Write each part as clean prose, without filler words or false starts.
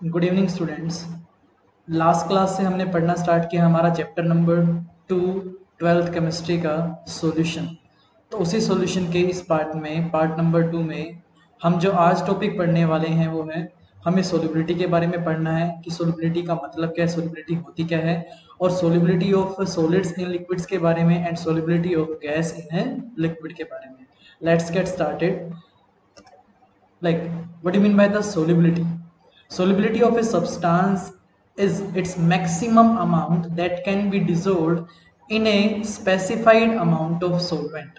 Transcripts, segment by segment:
Good evening students. Last class से हमने पढ़ना स्टार्ट किया हमारा चैप्टर नंबर 2 ट्वेल्थ केमिस्ट्री का सॉल्यूशन। तो उसी सॉल्यूशन के इस पार्ट नंबर 2 में हम जो आज टॉपिक पढ़ने वाले हैं वो है हमें सोलिबिलिटी के बारे में पढ़ना है कि सोलिबिलिटी का मतलब क्या है, सोलिबिलिटी होती क्या है, और solubility of solids in liquids के बारे में and solubility of gas in liquid के बारे में। Let's get started. Like, what do you mean by the solubility? Solubility of a substance is its maximum amount that can be dissolved in a specified amount of solvent.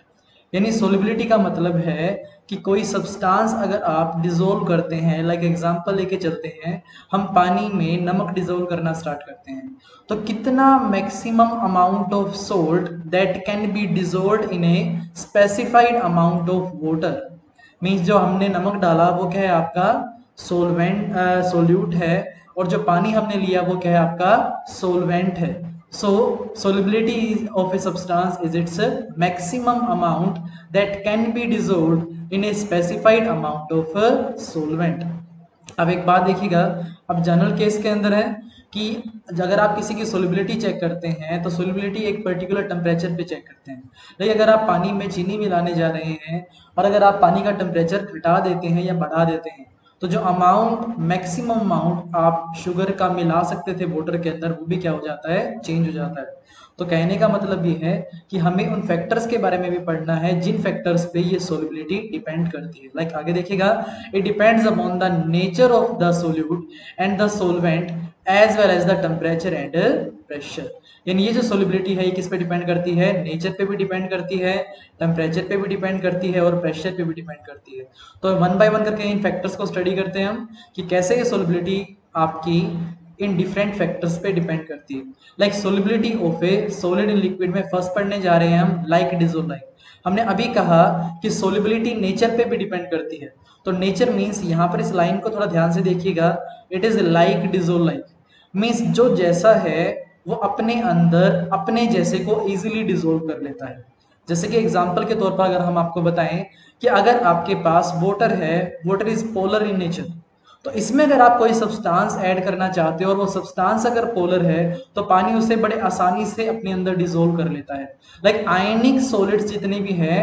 यानी solubility का मतलब है कि कोई substance अगर आप dissolve करते हैं, लाइक एग्जांपल लेके चलते हैं, हम पानी में नमक डिजोल्व करना स्टार्ट करते हैं, तो कितना maximum amount of salt that can B dissolved in a specified amount of water. Means जो हमने नमक डाला वो क्या है, आपका सोल्यूट है, और जो पानी हमने लिया वो क्या है, आपका सोलवेंट है। So solubility of a substance is its maximum amount that can be dissolved in a specified amount of solvent. अब एक बात देखिएगा, अब जनरल केस के अंदर है कि अगर आप किसी की सोलिबिलिटी चेक करते हैं तो सोलिबिलिटी एक पर्टिकुलर टेम्परेचर पे चेक करते हैं। लेकिन अगर आप पानी में चीनी मिलाने जा रहे हैं और अगर आप पानी का टेम्परेचर घटा देते हैं या बढ़ा देते हैं तो जो अमाउंट मैक्सिमम अमाउंट आप शुगर का मिला सकते थे वाटर के अंदर वो भी क्या हो जाता है, चेंज हो जाता है। तो कहने का मतलब ये है कि हमें उन फैक्टर्स के बारे में भी पढ़ना है जिन फैक्टर्स पे ये सोलिबिलिटी डिपेंड करती है। लाइक आगे देखिएगा, it depends upon the nature of the solute and the solvent as well as the temperature and pressure. यानी ये जो सोलिबिलिटी है ये किस पे डिपेंड करती है, नेचर पे भी डिपेंड करती है, टेम्परेचर पे भी डिपेंड करती है और प्रेशर पे भी डिपेंड करती है। तो वन बाय वन करके इन फैक्टर्स को स्टडी करते हैं हम कि कैसे ये सोलिबिलिटी आपकी इन डिफरेंट फैक्टर्स पे डिपेंड करती है। Like solubility of A solid in liquid में फर्स्ट पढ़ने जा रहे हैं हम, लाइक डिसॉल्व लाइक। हमने अभी कहा कि सोलिबिलिटी नेचर पे भी डिपेंड करती है, तो नेचर मीन्स यहाँ पर इस लाइन को थोड़ा ध्यान से देखिएगा, it is like dissolve like means जो जैसा है वो अपने अंदर अपने जैसे को इजीली डिसॉल्व कर लेता है। जैसे कि एग्जांपल के तौर पर अगर हम आपको बताएं कि अगर आपके पास वाटर है, water is polar in nature, तो इसमें अगर आप कोई सब्सटेंस ऐड करना चाहते हो और वो सब्सटेंस अगर पोलर है तो पानी उसे बड़े आसानी से अपने अंदर डिसॉल्व कर लेता है। लाइक आयनिक सॉलिड्स जितने भी हैं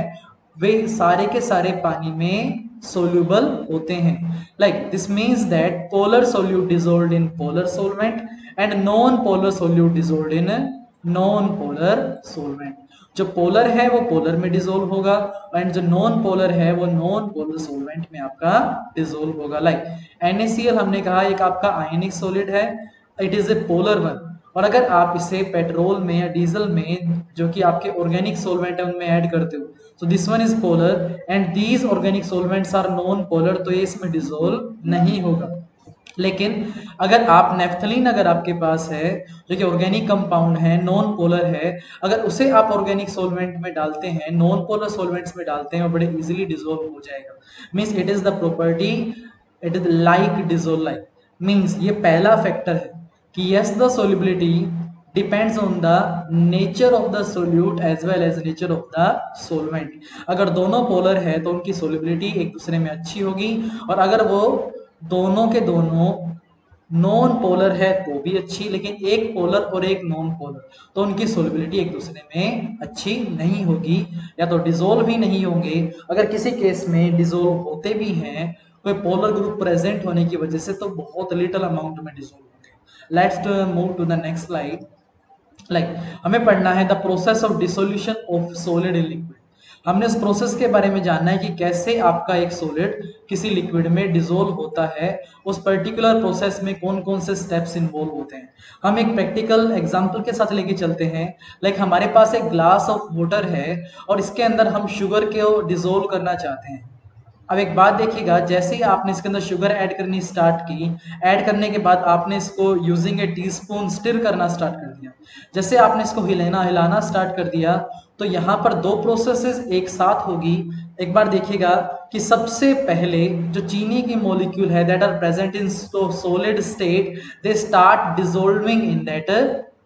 वे सारे के सारे पानी में soluble होते हैं। Like this means that polar solute dissolved in polar solvent and non polar solute dissolved in non polar solvent. जो पोलर है वो पोलर में डिसॉल्व होगा एंड जो नॉन पोलर है वो नॉन पोलर सॉल्वेंट में आपका डिसॉल्व होगा। लाइक NaCl हमने कहा एक आपका आयनिक सॉलिड है, it is a polar one, और अगर आप इसे पेट्रोल में या डीजल में जो कि आपके ऑर्गेनिक सॉल्वेंट है उनमें ऐड करते हो तो this one is polar and these organic solvents are non polar, तो ये इसमें डिसॉल्व नहीं होगा। लेकिन अगर आप नेफ्थलीन अगर आपके पास है जो कि ऑर्गेनिक कंपाउंड है, नॉन पोलर है, अगर उसे आप ऑर्गेनिक सॉल्वेंट में डालते हैं, नॉन पोलर सॉल्वेंट्स में डालते हैं, वो बड़े इजीली डिसॉल्व हो जाएगा। Means it is the property, it is like dissolve like. Means ये पहला फैक्टर है कि yes the solubility depends on the nature of the solute as well as nature of the solvent. अगर दोनों polar है तो उनकी सोलिबिलिटी एक दूसरे में अच्छी होगी, और अगर वो दोनों के दोनों नॉन पोलर है तो भी अच्छी, लेकिन एक पोलर और एक नॉन पोलर तो उनकी सोलिबिलिटी एक दूसरे में अच्छी नहीं होगी, या तो डिसॉल्व ही नहीं होंगे। अगर किसी केस में डिसॉल्व होते भी हैं कोई पोलर ग्रुप प्रेजेंट होने की वजह से तो बहुत लिटिल अमाउंट में डिसॉल्व होंगे। Let's move to the next slide. Like हमें पढ़ना है the process of dissolution of solid in liquid. हमने उस प्रोसेस के बारे में जानना है कि कैसे आपका एक सॉलिड किसी लिक्विड में डिसॉल्व होता है, उस पर्टिकुलर प्रोसेस में कौन कौन से स्टेप्स इन्वॉल्व होते हैं। हम एक प्रैक्टिकल एग्जांपल के साथ लेके चलते हैं। लाइक हमारे पास एक ग्लास ऑफ वाटर है और इसके अंदर हम शुगर को डिसॉल्व करना चाहते हैं। अब एक बात देखिएगा, जैसे ही आपने इसके अंदर शुगर ऐड करनी स्टार्ट की, ऐड करने के बाद आपने इसको यूजिंग ए टीस्पून स्टिर करना स्टार्ट कर दिया। जैसे आपने इसको हिलाना स्टार्ट कर दिया तो यहाँ पर दो प्रोसेसेस एक साथ होगी। एक बार देखिएगा कि सबसे पहले जो चीनी की मॉलिक्यूल है that are present in solid state, they start dissolving in that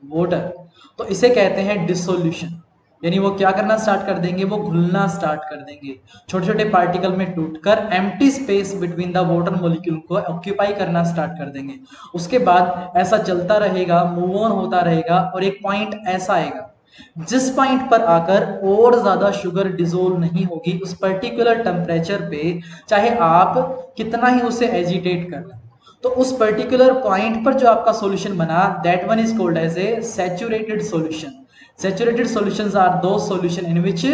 water, तो इसे कहते हैं डिसोल्यूशन। यानी वो क्या करना स्टार्ट कर देंगे, वो घुलना स्टार्ट कर देंगे, छोटे छोटे पार्टिकल में टूटकर empty space between the water molecule को ऑक्यूपाई करना स्टार्ट कर देंगे। उसके बाद ऐसा चलता रहेगा, मूव ऑन होता रहेगा, और एक पॉइंट ऐसा आएगा जिस पॉइंट पर आकर और ज्यादा शुगर डिसोल्व नहीं होगी उस पर्टिकुलर टेम्परेचर पे, चाहे आप कितना ही उसे एजिटेट कर लें। तो उस पर्टिकुलर पॉइंट पर जो आपका सॉल्यूशन बना, that one is called as a saturated solution. Saturated solutions are those solution in which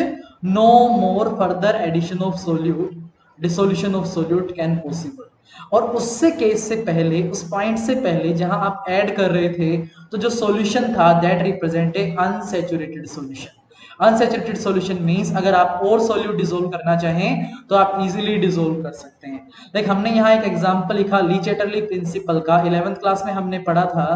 no more further addition of solute, dissolution of solute can possible। और उससे केस से पहले, उस पॉइंट से पहले जहां आप ऐड कर रहे थे, तो जो सॉल्यूशन था that represent a unsaturated solution. Unsaturated solution means अगर आप और सॉल्यूट डिसोल्व करना चाहें तो आप इजीली डिसोल्व कर सकते हैं। लाइक हमने यहाँ एक एग्जांपल लिखा ली चैटरली प्रिंसिपल का, 11th क्लास में हमने पढ़ा था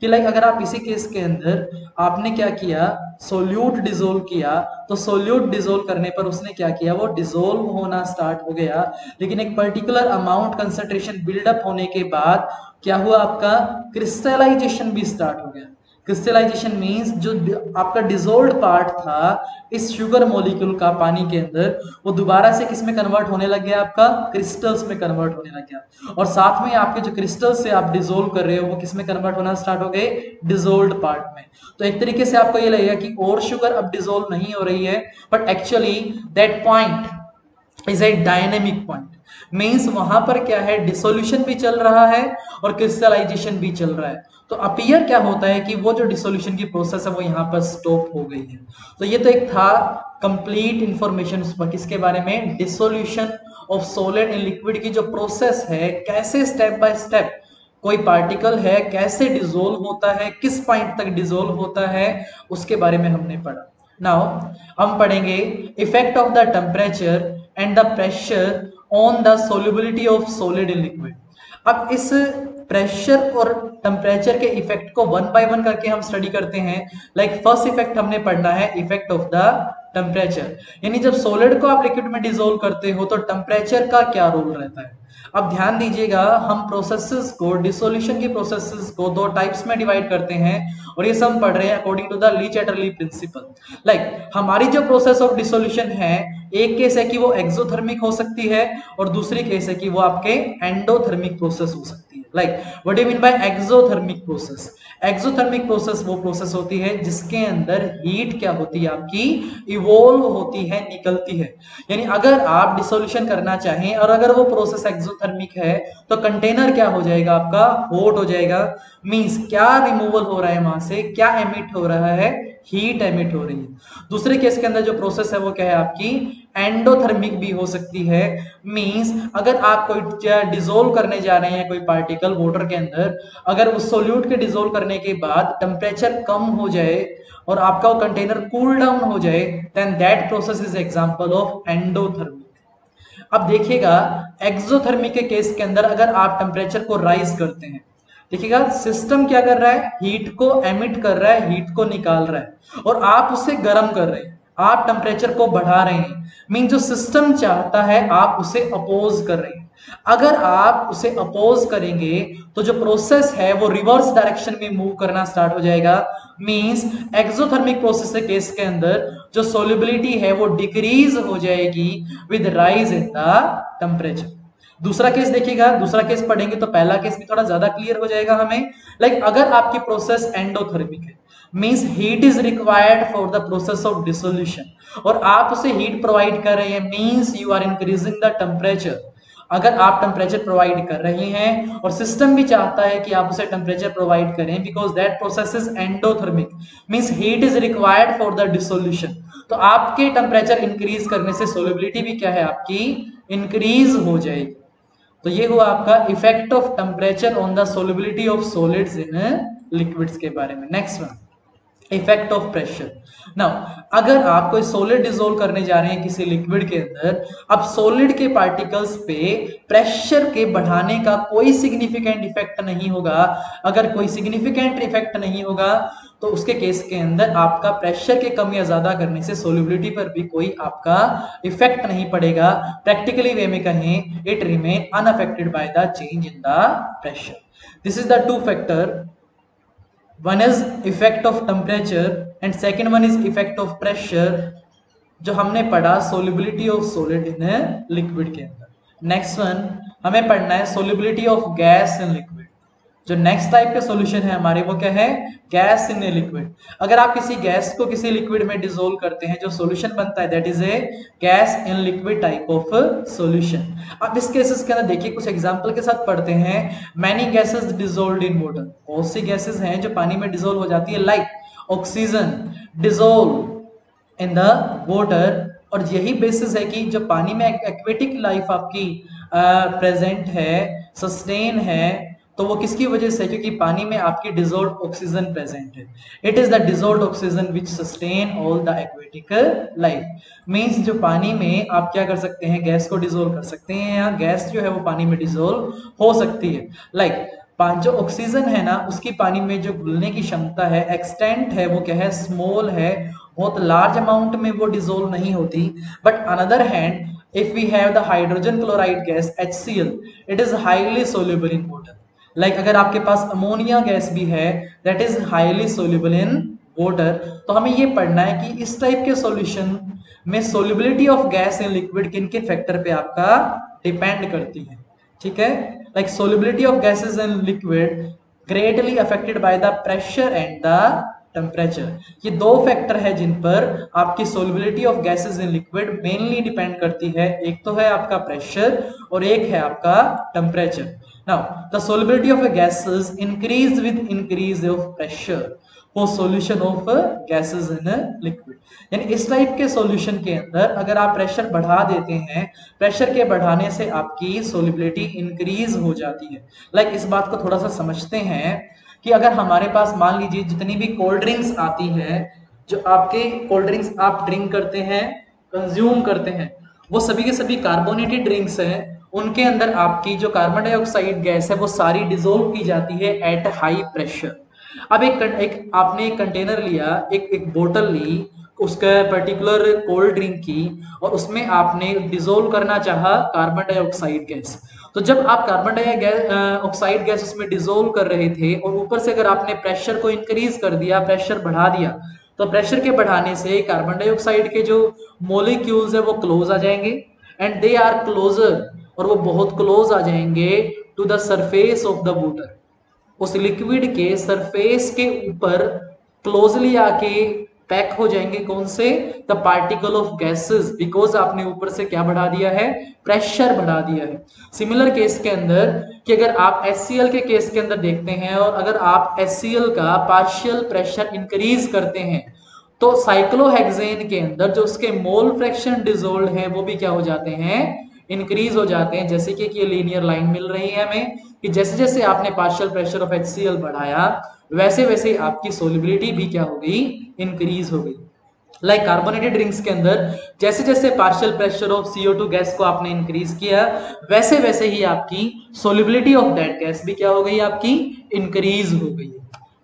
कि लाइक अगर आप इसी केस के अंदर आपने क्या किया, सॉल्यूट डिसोल्व किया, तो सॉल्यूट डिसोल्व करने पर उसने क्या किया, वो डिसोल्व होना स्टार्ट हो गया, लेकिन एक पर्टिकुलर अमाउंट कंसंट्रेशन बिल्डअप होने के बाद क्या हुआ, आपका क्रिस्टलाइजेशन भी स्टार्ट हो गया। क्रिस्टलाइजेशन मींस जो आपका डिसोल्व्ड पार्ट था इस शुगर मॉलिक्यूल का पानी के अंदर, वो दोबारा से किस में कन्वर्ट होने लग गया, आपका क्रिस्टल्स में कन्वर्ट होने लग गया, और साथ में आपके जो क्रिस्टल्स से आप डिसोल्व कर रहे हो वो किस में कन्वर्ट होना स्टार्ट हो गए, डिसोल्व्ड पार्ट में। तो एक तरीके से आपको ये लगेगा कि और शुगर अब डिसोल्व नहीं हो रही है, but actually that point is a dynamic point. Means वहां पर क्या है, डिसोल्यूशन भी चल रहा है और क्रिस्टलाइजेशन भी चल रहा है। तो अपीयर क्या होता है कि वो जो डिसोल्यूशन की प्रोसेस है वो यहाँ पर स्टॉप हो गई है। तो ये तो एक था कंप्लीट इंफॉर्मेशन किसके बारे में, dissolution of solid in liquid की जो प्रोसेस है, कैसे स्टेप बाय स्टेप कोई पार्टिकल है कैसे डिसोल्व होता है, किस पॉइंट तक डिसोल्व होता है, उसके बारे में हमने पढ़ा। नाउ हम पढ़ेंगे effect of the temperature and the pressure on the solubility of solid in liquid. अब इस प्रेशर और टेम्परेचर के इफेक्ट को वन बाय वन करके हम स्टडी करते हैं। लाइक फर्स्ट इफेक्ट हमने पढ़ना है इफेक्ट ऑफ द टेम्परेचर, यानी जब सॉलिड को आप लिक्विड में डिसोल्व करते हो तो टेम्परेचर का क्या रोल रहता है। अब ध्यान दीजिएगा, हम प्रोसेसेस को, डिसोल्यूशन की प्रोसेसेस को दो टाइप्स में डिवाइड करते हैं, और ये सब पढ़ रहे हैं according to the Le Chatelier principle. Like हमारी जो प्रोसेस ऑफ डिसोल्यूशन है, एक केस है कि वो एक्सोथर्मिक हो सकती है और दूसरी केस है कि वो आपके एंडोथर्मिक प्रोसेस हो सकती है। Like what do you mean by exothermic process? Exothermic process वो प्रोसेस होती है जिसके अंदर हीट क्या होती है, आपकी इवोल्व होती है, निकलती है। यानी अगर आप डिसोल्यूशन करना चाहें और अगर वो प्रोसेस एक्सोथर्मिक है तो कंटेनर क्या हो जाएगा, आपका हॉट हो जाएगा। मींस क्या रिमूवल हो रहा है वहां से, क्या एमिट हो रहा है, हीट एमिट हो रही है। दूसरे केस के अंदर जो प्रोसेस है वो क्या है, आपकी एंडोथर्मिक भी हो सकती है। मींस अगर आप कोई डिसोल्व करने जा रहे हैं कोई पार्टिकल वाटर के अंदर, अगर उस सोल्यूट के डिसोल्व करने के बाद टेम्परेचर कम हो जाए और आपका वो कंटेनर कूल डाउन हो जाए, then that process is example of endothermic. अब देखिएगा एक्सोथर्मिक के केस के अंदर अगर आप टेम्परेचर को राइज करते हैं, देखिएगा सिस्टम क्या कर रहा है, हीट को एमिट कर रहा है, हीट को निकाल रहा है, और आप उसे गर्म कर रहे हैं, आप टेम्परेचर को बढ़ा रहे हैं। मीन जो सिस्टम चाहता है आप उसे अपोज कर रहे हैं। अगर आप उसे अपोज करेंगे तो जो प्रोसेस है वो रिवर्स डायरेक्शन में मूव करना स्टार्ट हो जाएगा। मींस एक्सोथर्मिक प्रोसेस के केस के अंदर जो सोल्युबिलिटी है वो डिक्रीज हो जाएगी with rise in the temperature. दूसरा केस देखिएगा, दूसरा केस पढ़ेंगे तो पहला केस भी थोड़ा ज्यादा क्लियर हो जाएगा हमें। लाइक अगर आपकी प्रोसेस एंडोथर्मिक है, means heat is required for the process of dissolution, और आप उसे हीट प्रोवाइड कर रहे हैं, means you are increasing the temperature. अगर आप टेम्परेचर प्रोवाइड कर रहे हैं और सिस्टम भी चाहता है कि आप उसे टेम्परेचर प्रोवाइड करें, because that process is endothermic, means heat is required for the dissolution, तो आपके टेम्परेचर इंक्रीज करने से सोल्युबिलिटी भी क्या है, आपकी इंक्रीज हो जाएगी। तो ये हुआ आपका effect of temperature on the solubility of solids in liquids के बारे में। Next one, effect of pressure. Now अगर आप कोई सॉलिड डिसोल्व करने जा रहे हैं किसी लिक्विड के अंदर, अब सॉलिड के पार्टिकल्स पे प्रेशर के बढ़ाने का कोई सिग्निफिकेंट इफेक्ट नहीं होगा। अगर कोई सिग्निफिकेंट इफेक्ट नहीं होगा तो उसके केस के अंदर आपका प्रेशर के कम या ज्यादा करने से सोल्युबिलिटी पर भी कोई आपका इफेक्ट नहीं पड़ेगा। प्रैक्टिकली वे में कहें, it remain unaffected by the change in the pressure. This is the two factor, one is effect of temperature and second one is effect of pressure, जो हमने पढ़ा solubility of solid in liquid के अंदर। Next one हमें पढ़ना है solubility of gas in liquid. जो next type के सॉल्यूशन है हमारे वो क्या है, गैस इन ए लिक्विड। अगर आप किसी गैस को किसी लिक्विड में डिसोल्व करते हैं जो सॉल्यूशन बनता है that is a gas in liquid type of solution. अब इस केसेस के अंदर देखिए कुछ एग्जांपल के साथ पढ़ते हैं। मैनी गैसेस डिसोल्व्ड इन वाटर, बहुत सी गैसेस हैं जो पानी में डिसोल्व हो जाती है, like oxygen dissolve in the water. और यही बेसिस है कि जब पानी में एक्वेटिक लाइफ आपकी प्रेजेंट है, सस्टेन है, तो वो किसकी वजह से, क्योंकि पानी में आपकी डिसॉल्व्ड ऑक्सीजन प्रेजेंट है। It is the dissolved oxygen which sustain all the aquatic life. Means जो पानी में आप क्या कर सकते हैं, गैस को डिसॉल्व कर सकते हैं, या गैस जो है वो पानी में डिसॉल्व हो सकती है। लाइक जो ऑक्सीजन है ना, उसकी पानी में जो घुलने की क्षमता है, एक्सटेंट है, वो क्या है, स्मॉल है, बहुत लार्ज अमाउंट में वो डिसॉल्व नहीं होती। But another hand if we have the hydrogen chloride gas HCl, it is highly soluble in water. Like अगर आपके पास अमोनिया गैस भी है that is highly soluble in water, तो हमें ये पढ़ना है कि इस टाइप के सॉल्यूशन में solubility of gas in liquid किन किन फैक्टर पे आपका डिपेंड करती है। ठीक है, like solubility of gases in liquid greatly affected by the pressure and the temperature. ये दो फैक्टर है जिन पर आपकी solubility of gases in liquid mainly depend करती है। एक तो है आपका प्रेशर और एक है आपका temperature. Now the solubility of gases increase with increase of pressure for solution of gases in liquid. यानी इस टाइप के सॉल्यूशन के अंदर अगर आप प्रेशर बढ़ा देते हैं, प्रेशर के बढ़ाने से आपकी सोल्युबिलिटी इंक्रीज हो जाती है। लाइक इस बात को थोड़ा सा समझते हैं कि अगर हमारे पास मान लीजिए जितनी भी कोल्ड ड्रिंक्स आती है, जो आपके कोल्ड ड्रिंक्स आप ड्रिंक करते हैं, कंज्यूम करते हैं, वो सभी के सभी कार्बोनेटेड ड्रिंक्स हैं, उनके अंदर आपकी जो कार्बन डाइऑक्साइड गैस है वो सारी डिसॉल्व की जाती है एट हाई प्रेशर। अब एक आपने एक कंटेनर लिया, एक बोतल ली उसका पर्टिकुलर कोल्ड ड्रिंक की, और उसमें आपने डिसॉल्व करना चाहा कार्बन डाइऑक्साइड गैस। तो जब आप कार्बन डाइऑक्साइड गैस उसमें डिसॉल्व कर रहे थे और ऊपर से अगर आपने प्रेशर को इंक्रीज कर दिया, प्रेशर बढ़ा दिया, तो प्रेशर के बढ़ाने से कार्बन डाइऑक्साइड के जो मॉलिक्यूल्स है वो क्लोज आ जाएंगे एंड दे आर क्लोजर, और वो बहुत क्लोज आ जाएंगे to the surface of the water. उस लिक्विड के सरफेस के ऊपर क्लोजली आके पैक हो जाएंगे, कौन से, the particle of gases, because आपने ऊपर से क्या बढ़ा दिया है, प्रेशर बढ़ा दिया है। सिमिलर केस के अंदर कि अगर आप HCl के केस के अंदर देखते हैं और अगर आप HCl का पार्शियल प्रेशर इंक्रीज करते हैं तो साइक्लोहेक्सेन के अंदर जो उसके मोल फ्रैक्शन डिसॉल्व है वो भी क्या हो जाते हैं, इंक्रीज हो जाते हैं। जैसे कि ये लीनियर लाइन मिल रही है हमें कि जैसे जैसे आपने पार्शियल प्रेशर ऑफ HCl बढ़ाया वैसे वैसे आपकी सोल्युबिलिटी भी क्या हो गई, इंक्रीज हो गई। लाइक कार्बोनेटेड ड्रिंक्स के अंदर जैसे जैसे partial pressure of CO2 gas को आपने इंक्रीज किया वैसे वैसे ही आपकी सोल्युबिलिटी ऑफ दैट गैस भी क्या हो गई, आपकी इंक्रीज हो गई।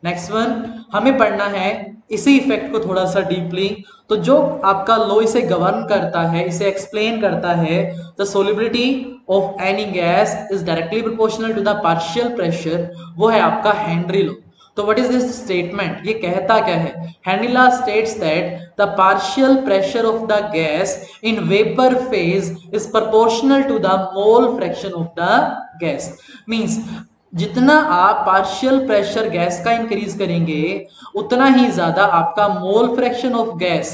नेक्स्ट वन हमें पढ़ना है इसी इफेक्ट को थोड़ा सा डीपली। तो जो आपका लॉ इसे गवर्न करता है, इसे एक्सप्लेन करता है, the solubility of any gas is directly proportional to the partial pressure, वो है आपका हेनरी लॉ। तो व्हाट इज दिस स्टेटमेंट, ये कहता क्या है, Henry law states that the partial pressure of the gas in vapour phase is proportional to the mole fraction of the gas. Means जितना आप पार्शियल प्रेशर गैस का increase करेंगे उतना ही ज्यादा आपका मोल फ्रैक्शन ऑफ गैस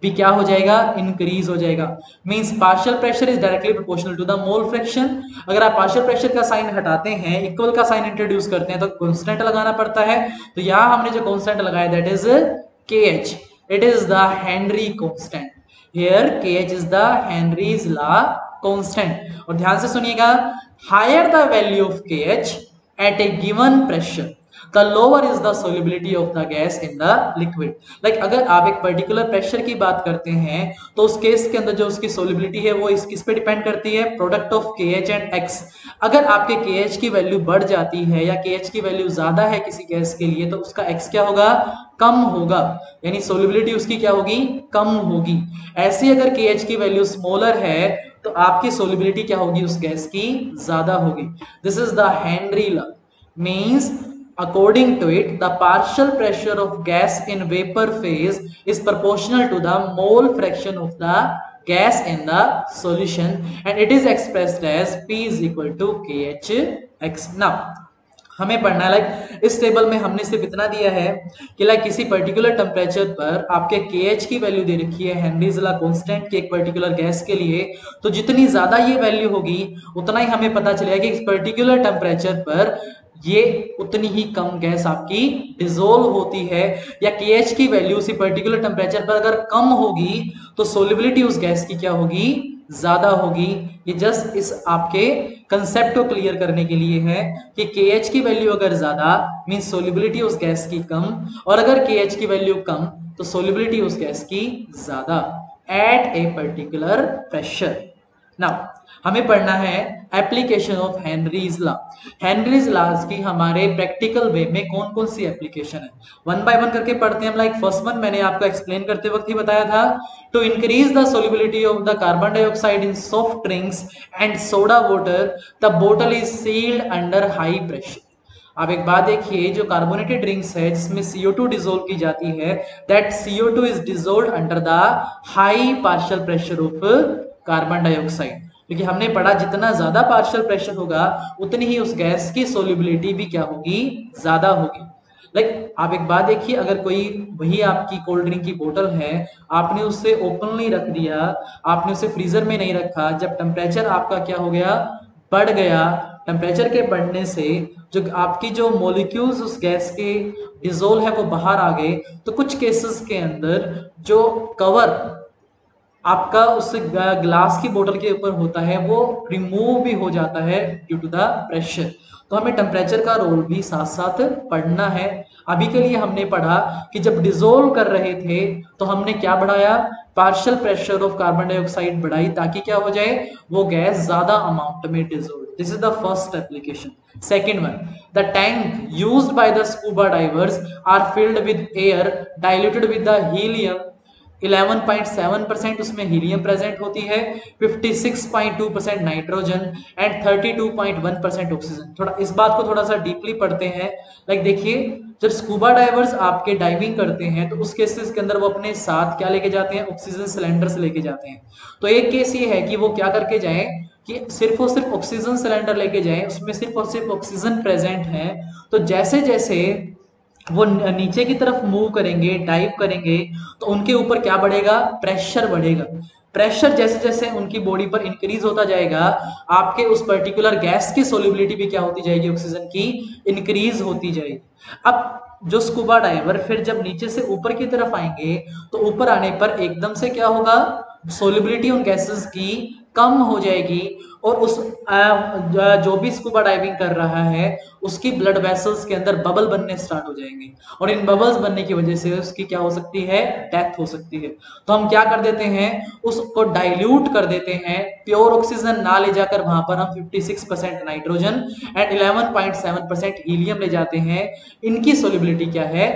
भी क्या हो जाएगा, इंक्रीज हो जाएगा। Means partial pressure is directly proportional to the mole fraction. अगर आप पार्शियल प्रेशर का साइन हटाते हैं, इक्वल का साइन इंट्रोड्यूस करते हैं तो कांस्टेंट लगाना पड़ता है। तो यहां हमने जो कांस्टेंट लगाया that is KH, it is the Henry constant. Here KH is the Henry's law constant. और ध्यान से सुनिएगा, higher the value of KH at a given pressure the lower is the solubility of the gas in the liquid. Like अगर आप एक particular pressure की बात करते हैं तो उस केस के अंदर जो उसकी सोल्युबिलिटी है वो किस पे डिपेंड करती है, product of KH and X। अगर आपके KH की वैल्यू बढ़ जाती है या KH की वैल्यू ज्यादा है किसी गैस के लिए तो उसका X क्या होगा, कम होगा, यानी सोल्युबिलिटी उसकी क्या होगी, कम होगी। ऐसी अगर KH की वैल्यू स्मॉलर है तो आपकी सोल्युबिलिटी क्या होगी, उस गैस की ज्यादा होगी। This is the Henry law. Means According to it, the partial pressure of gas in vapor phase is proportional to the mole fraction of the gas in the solution, and it is expressed as P is equal to KHX. Now हमें पढ़ना है like इस table में हमने सिर्फ इतना दिया है कि लाइक किसी पर्टिकुलर टेम्परेचर पर आपके KH की वैल्यू दे रखी है हेनरीज लॉ कांस्टेंट की एक पर्टिकुलर गैस के लिए, तो जितनी ज्यादा ये वैल्यू होगी उतना ही हमें पता चलेगा कि इस पर्टिकुलर टेम्परेचर पर ये उतनी ही कम गैस आपकी डिसोल्व होती है, या KH की वैल्यू उसी पर्टिकुलर टेम्परेचर पर अगर कम होगी तो सोलिबिलिटी उस गैस की क्या होगी, ज्यादा होगी। ये जस्ट इस आपके कंसेप्ट को क्लियर करने के लिए है कि KH की वैल्यू अगर ज्यादा मींस सोलिबिलिटी उस गैस की कम, और अगर KH की वैल्यू कम तो सोलिबिलिटी उस गैस की ज्यादा at a particular pressure. Now हमें पढ़ना है application of Henry's law. Henry's laws की हमारे प्रैक्टिकल वे में कौन कौन सी एप्लीकेशन है, वन बाय वन करके पढ़ते हैं हम। लाइक फर्स्ट वन मैंने आपको एक्सप्लेन करते वक्त ही बताया था, to increase the solubility of the carbon dioxide in soft drinks and soda water the बोतल is sealed under high pressure. आप एक बात देखिए, जो कार्बोनेटेड ड्रिंक्स है जिसमें CO2 डिसोल्व की जाती है, that CO2 is dissolved under the high partial pressure of carbon dioxide, क्योंकि हमने पढ़ा जितना ज्यादा पार्शियल प्रेशर होगा उतनी ही उस गैस की सोल्युबिलिटी भी क्या होगी, ज्यादा होगी। लाइक आप एक बात देखिए, अगर कोई वही आपकी कोल्ड ड्रिंक की बोतल है, आपने उसे ओपनली रख दिया, आपने उसे फ्रीजर में नहीं रखा, जब टेम्परेचर आपका क्या हो गया, बढ़ गया, टेम्परेचर के बढ़ने से जो आपकी जो मॉलिक्यूल्स उस गैस के डिसोल्व है वो बाहर आ गए, तो कुछ केसेस के अंदर जो कवर आपका उस ग्लास की बोतल के ऊपर होता है वो रिमूव भी हो जाता है ड्यू टू द प्रेशर। तो हमें टेम्परेचर का रोल भी साथ साथ पढ़ना है। अभी के लिए हमने पढ़ा कि जब डिसोल्व कर रहे थे तो हमने क्या बढ़ाया, partial pressure of carbon dioxide बढ़ाई, ताकि क्या हो जाए, वो गैस ज्यादा अमाउंट में dissolve. This is the first application. Second one, the tank used by the scuba divers are filled with air diluted with the helium. 11.7% उसमें हीलियम प्रेजेंट होती है, 56.2% नाइट्रोजन एंड 32.1% ऑक्सीजन। थोड़ा इस बात को थोड़ा सा डीपली पढ़ते हैं। लाइक देखिए, जब स्कूबा डाइवर्स आपके डाइविंग करते हैं तो उस केसेस के अंदर वो अपने साथ क्या लेके जाते हैं, ऑक्सीजन सिलेंडर से लेके जाते हैं। तो एक केस ये है कि वो क्या करके जाएं कि सिर्फ और सिर्फ ऑक्सीजन सिलेंडर लेके जाएं, उसमें सिर्फ और सिर्फ ऑक्सीजन प्रेजेंट है। तो जैसे जैसे वो नीचे की तरफ मूव करेंगे, डाइव करेंगे, तो उनके ऊपर क्या बढ़ेगा, प्रेशर बढ़ेगा। प्रेशर जैसे जैसे उनकी बॉडी पर इंक्रीज होता जाएगा, आपके उस पर्टिकुलर गैस की सोल्युबिलिटी भी क्या होती जाएगी, ऑक्सीजन की इंक्रीज होती जाएगी। अब जो स्कूबा डाइवर फिर जब नीचे से ऊपर की तरफ आएंगे तो ऊपर आने पर एकदम से क्या होगा, सोल्युबिलिटी उन गैसेस की कम हो जाएगी, और उस जो भी स्कूबा डाइविंग कर रहा है उसकी ब्लड वेसल्स के अंदर बबल बनने स्टार्ट हो जाएंगे, और इन बबल्स बनने की वजह से उसकी क्या हो सकती है, डेथ हो सकती है। तो हम क्या कर देते हैं, उसको डाइल्यूट कर देते हैं, प्योर ऑक्सीजन ना ले जाकर वहां पर हम 56% नाइट्रोजन एंड 11.7% हीलियम ले जाते हैं। इनकी सोल्युबिलिटी क्या है,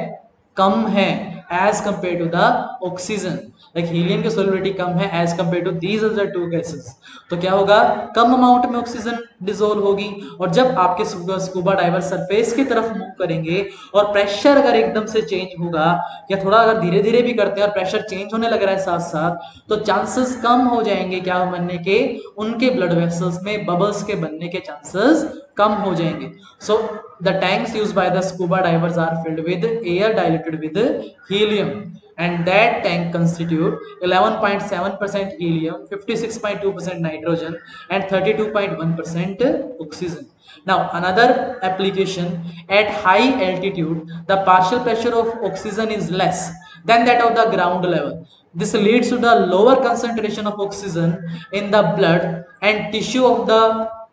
कम है as compare to the oxygen. Like helium की सोल्युबिलिटी कम है as compare to these other two gases. तो क्या होगा, कम अमाउंट में ऑक्सीजन डिसोल्व होगी, और जब आपके स्कूबा डाइवर सरफेस की तरफ मूव करेंगे और प्रेशर अगर एकदम से चेंज होगा, या थोड़ा अगर धीरे धीरे भी करते हैं और प्रेशर चेंज होने लग रहा है साथ साथ, तो चांसेस कम हो जाएंगे क्या बनने के, उनके ब्लड वेसल्स में बबल्स के बनने के चांसेस कम हो जाएंगे। So the tanks used by the scuba divers are filled with air diluted with helium, and that tank constitute 11.7% helium, 56.2% nitrogen and 32.1% oxygen. Now another application, at high altitude the partial pressure of oxygen is less than that of the ground level. This leads to the lower concentration of oxygen in the blood and tissue of the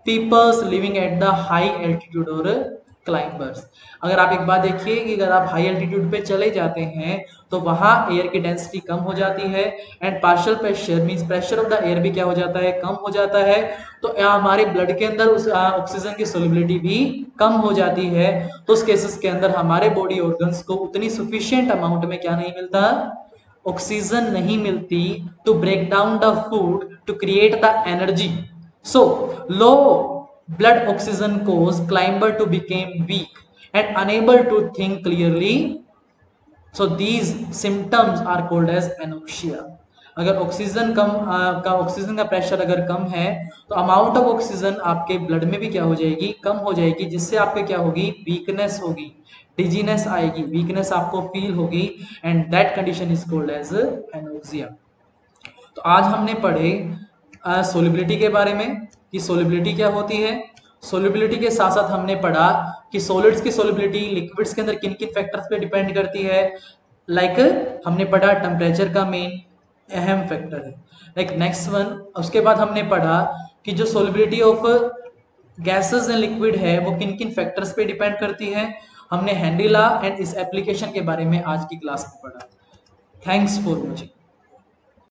people living at the high altitude or climbers. अगर आप एक बात देखिए कि अगर आप high altitude पे चले जाते हैं तो वहां एयर की डेंसिटी कम हो जाती है, and partial pressure means pressure of the air भी क्या हो जाता है, कम हो जाता है। तो हमारे ब्लड के अंदर उस ऑक्सीजन की सोल्युबिलिटी भी कम हो जाती है। तो उस केसेस के अंदर हमारे बॉडी ऑर्गन्स को उतनी सफिशिएंट अमाउंट में क्या नहीं मिलता, ऑक्सीजन नहीं मिलती to break down the food to create the energy. So low blood oxygen cause climber to become weak and unable to think clearly. So these symptoms are called as anoxia. अगर oxygen oxygen का pressure अगर कम है तो amount of oxygen आपके blood में भी क्या हो जाएगी, कम हो जाएगी, जिससे आपके क्या होगी, वीकनेस होगी, डिजीनेस आएगी, वीकनेस आपको फील होगी, and that condition is called as anoxia. तो आज हमने पढ़े सोलिबिलिटी के बारे में कि सोलिबिलिटी क्या होती है। सोलिबिलिटी के साथ साथ हमने पढ़ा कि सॉलिड्स की सोलिबिलिटी लिक्विड्स के अंदर किन किन फैक्टर्स पे डिपेंड करती है। लाइक हमने पढ़ा टेम्परेचर का मेन अहम फैक्टर है। लाइक नेक्स्ट वन, उसके बाद हमने पढ़ा कि जो solubility of gases and liquid है वो किन किन फैक्टर्स पे डिपेंड करती है। हमने हेनरी लॉ एंड इस एप्लीकेशन के बारे में आज की क्लास में पढ़ा। Thanks for watching.